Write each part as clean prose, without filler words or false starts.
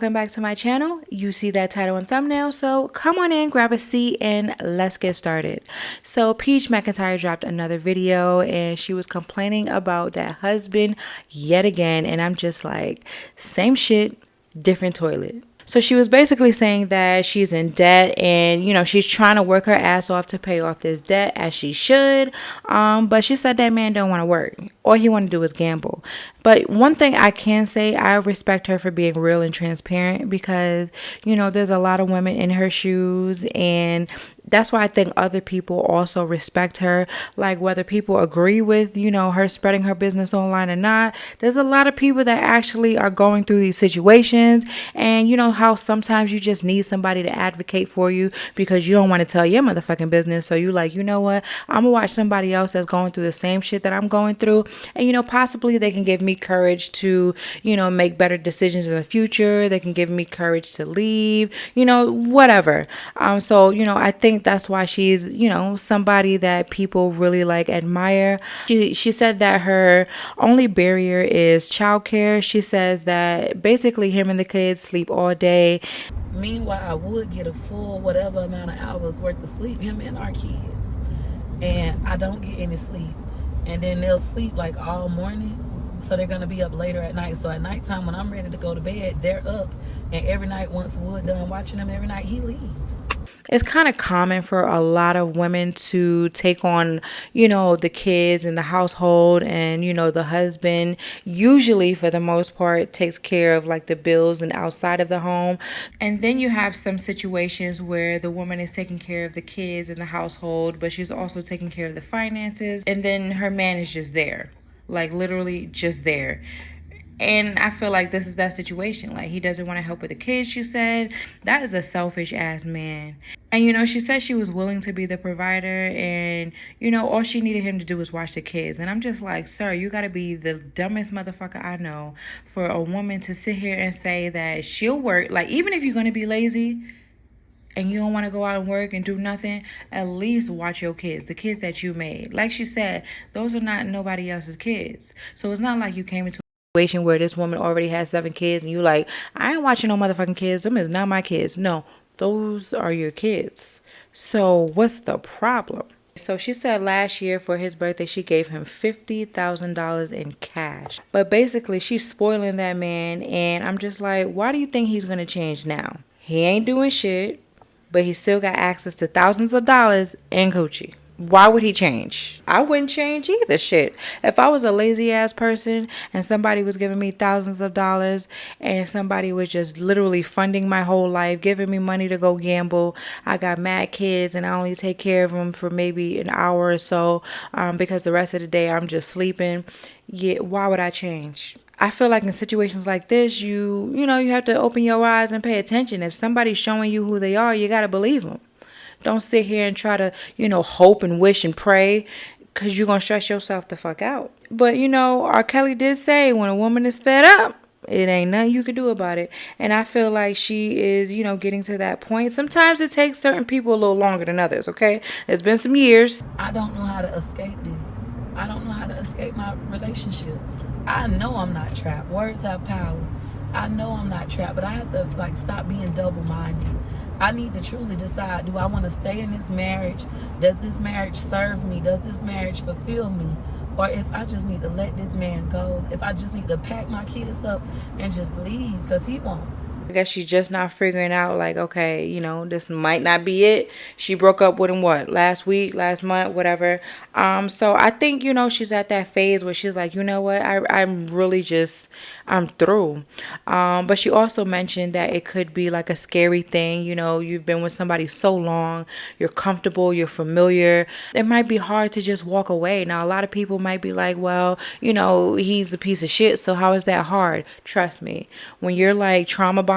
welcome back to my channel. You see that title and thumbnail, so come on in, grab a seat, and let's get started. So Paige McIntyre dropped another video and she was complaining about that husband yet again, and I'm just like, same shit, different toilet. So she was basically saying that she's in debt and, she's trying to work her ass off to pay off this debt as she should. But she said that man don't want to work. All he want to do is gamble. But one thing I can say, I respect her for being real and transparent because, there's a lot of women in her shoes, and that's why I think other people also respect her. Like, whether people agree with, her spreading her business online or not, there's a lot of people that actually are going through these situations. And you know how sometimes you just need somebody to advocate for you because you don't want to tell your motherfucking business. So you like, you know what? I'm gonna watch somebody else that's going through the same shit that I'm going through. And, possibly they can give me courage to, make better decisions in the future. They can give me courage to leave, whatever. So, I think that's why she's, somebody that people really like admire. She said that her only barrier is childcare. She says that basically him and the kids sleep all day. Meanwhile, I would get a full whatever amount of hours worth of sleep, him and our kids. And I don't get any sleep. And then they'll sleep like all morning. So they're going to be up later at night. So at nighttime, when I'm ready to go to bed, they're up. And every night, once Wood done watching them every night, he leaves. It's kind of common for a lot of women to take on, the kids and the household, and, the husband usually for the most part takes care of like the bills and outside of the home. And then you have some situations where the woman is taking care of the kids and the household, but she's also taking care of the finances. And then her man is just there, like literally just there. And I feel like this is that situation. Like, he doesn't want to help with the kids, she said. That is a selfish ass man. And, she said she was willing to be the provider, and, all she needed him to do was watch the kids. And I'm just like, sir, you got to be the dumbest motherfucker I know for a woman to sit here and say that she'll work. Like, even if you're going to be lazy and you don't want to go out and work and do nothing, at least watch your kids, the kids that you made. Like she said, those are not nobody else's kids. So it's not like you came into situation where this woman already has 7 kids and you like, I ain't watching no motherfucking kids. Them is not my kids. No, those are your kids. So what's the problem? So she said last year for his birthday, she gave him $50,000 in cash. But basically, she's spoiling that man. And I'm just like, why do you think he's going to change now? He ain't doing shit, but he still got access to thousands of dollars in Gucci. Why would he change? I wouldn't change either. Shit. If I was a lazy ass person and somebody was giving me thousands of dollars and somebody was just literally funding my whole life, giving me money to go gamble, I got mad kids and I only take care of them for maybe an hour or so because the rest of the day I'm just sleeping. Yeah, why would I change? I feel like in situations like this, you have to open your eyes and pay attention. If somebody's showing you who they are, you got to believe them. Don't sit here and try to, hope and wish and pray, because you're going to stress yourself the fuck out. But, R. Kelly did say when a woman is fed up, it ain't nothing you could do about it. And I feel like she is, getting to that point. Sometimes it takes certain people a little longer than others, okay? It's been some years. I don't know how to escape this. I don't know how to escape my relationship. I know I'm not trapped. Words have power. I know I'm not trapped, but I have to stop being double-minded. I need to truly decide, do I want to stay in this marriage? Does this marriage serve me? Does this marriage fulfill me? Or if I just need to let this man go, if I just need to pack my kids up and just leave, because he won't. I guess she's just not figuring out, like, okay, this might not be it. She broke up with him, what, last week, last month, whatever. So I think, she's at that phase where she's like, you know what, I'm really just, I'm through. But she also mentioned that it could be like a scary thing. You've been with somebody so long, you're comfortable, you're familiar. It might be hard to just walk away. Now, a lot of people might be like, well, he's a piece of shit, so how is that hard? Trust me, when you're like trauma bonded,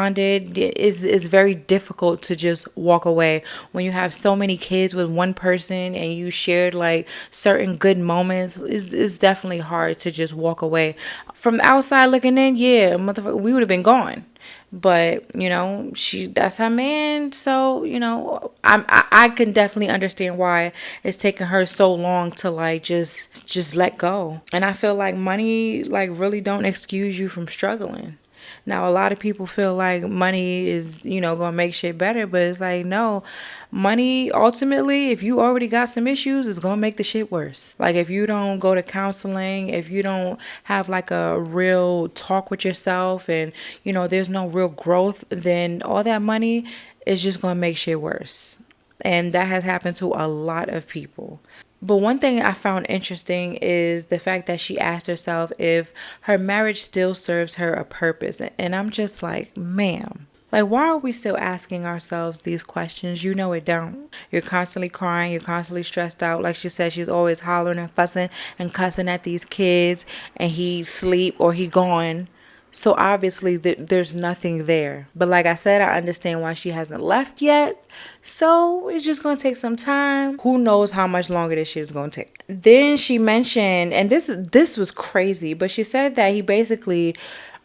it's very difficult to just walk away. When you have so many kids with one person and you shared like certain good moments, it's definitely hard to just walk away. From the outside looking in, yeah, motherfucker, we would have been gone. But that's her man. So I can definitely understand why it's taking her so long to like just let go. And I feel like money like really don't excuse you from struggling. Now, a lot of people feel like money is, going to make shit better, but it's like, no, money ultimately, if you already got some issues, is going to make the shit worse. Like, if you don't go to counseling, if you don't have like a real talk with yourself and, there's no real growth, then all that money is just going to make shit worse. And that has happened to a lot of people. But one thing I found interesting is the fact that she asked herself if her marriage still serves her a purpose. And I'm just like, ma'am, like, why are we still asking ourselves these questions? You know it don't. You're constantly crying. You're constantly stressed out. Like she said, she's always hollering and fussing and cussing at these kids. And he sleep or he gone. So obviously there's nothing there. But like I said, I understand why she hasn't left yet. So it's just going to take some time. Who knows how much longer this shit is going to take. Then she mentioned, and this was crazy, but she said that he basically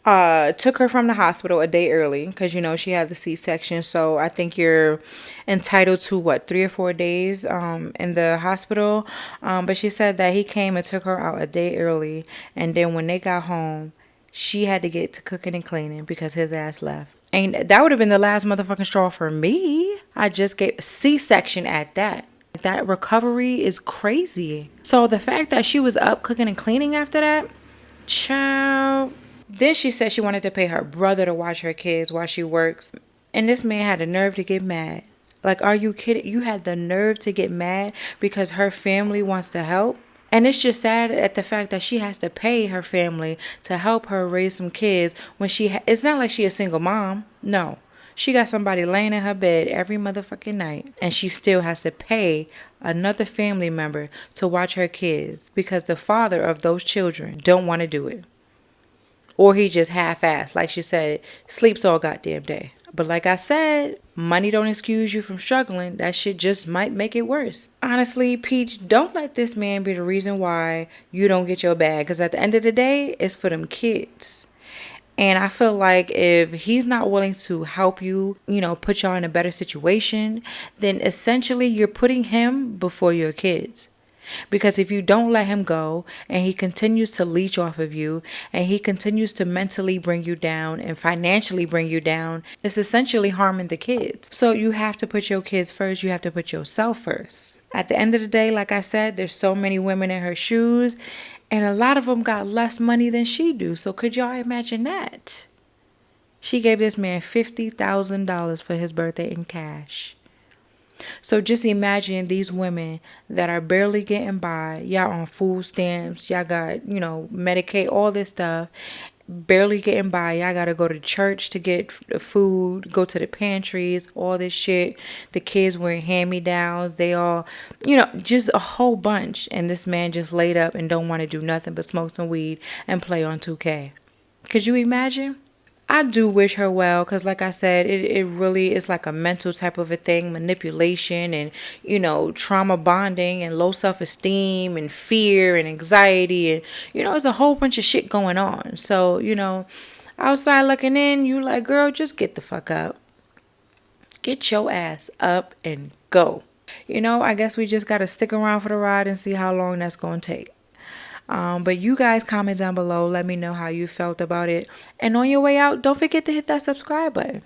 took her from the hospital a day early because, she had the C-section. So I think you're entitled to, 3 or 4 days in the hospital. But she said that he came and took her out a day early. And then when they got home, she had to get to cooking and cleaning because his ass left. And that would have been the last motherfucking straw for me. I just gave C-section at that. That recovery is crazy. So the fact that she was up cooking and cleaning after that, child. Then she said she wanted to pay her brother to watch her kids while she works. And this man had the nerve to get mad. Like, are you kidding? You had the nerve to get mad because her family wants to help? And it's just sad at the fact that she has to pay her family to help her raise some kids when it's not like she a single mom. No. She got somebody laying in her bed every motherfucking night. And she still has to pay another family member to watch her kids because the father of those children don't want to do it. Or he just half-assed, like she said, sleeps all goddamn day. But like I said, money don't excuse you from struggling. That shit just might make it worse. Honestly, Peach, don't let this man be the reason why you don't get your bag. Because at the end of the day, it's for them kids. And I feel like if he's not willing to help you, put y'all in a better situation, then essentially you're putting him before your kids. Because if you don't let him go and he continues to leech off of you and he continues to mentally bring you down and financially bring you down, it's essentially harming the kids. So you have to put your kids first. You have to put yourself first. At the end of the day, like I said, there's so many women in her shoes and a lot of them got less money than she do. So could y'all imagine that? She gave this man $50,000 for his birthday in cash. So just imagine these women that are barely getting by. Y'all on food stamps. Y'all got, Medicaid, all this stuff. Barely getting by. Y'all got to go to church to get food, go to the pantries, all this shit. The kids wearing hand-me-downs. They all, just a whole bunch. And this man just laid up and don't want to do nothing but smoke some weed and play on 2K. Could you imagine? I do wish her well because, like I said, it really is like a mental type of a thing, manipulation and, trauma bonding and low self-esteem and fear and anxiety. And, there's a whole bunch of shit going on. So, outside looking in, you like, girl, just get the fuck up. Get your ass up and go. I guess we just got to stick around for the ride and see how long that's going to take. But you guys comment down below. Let me know how you felt about it. And on your way out, don't forget to hit that subscribe button.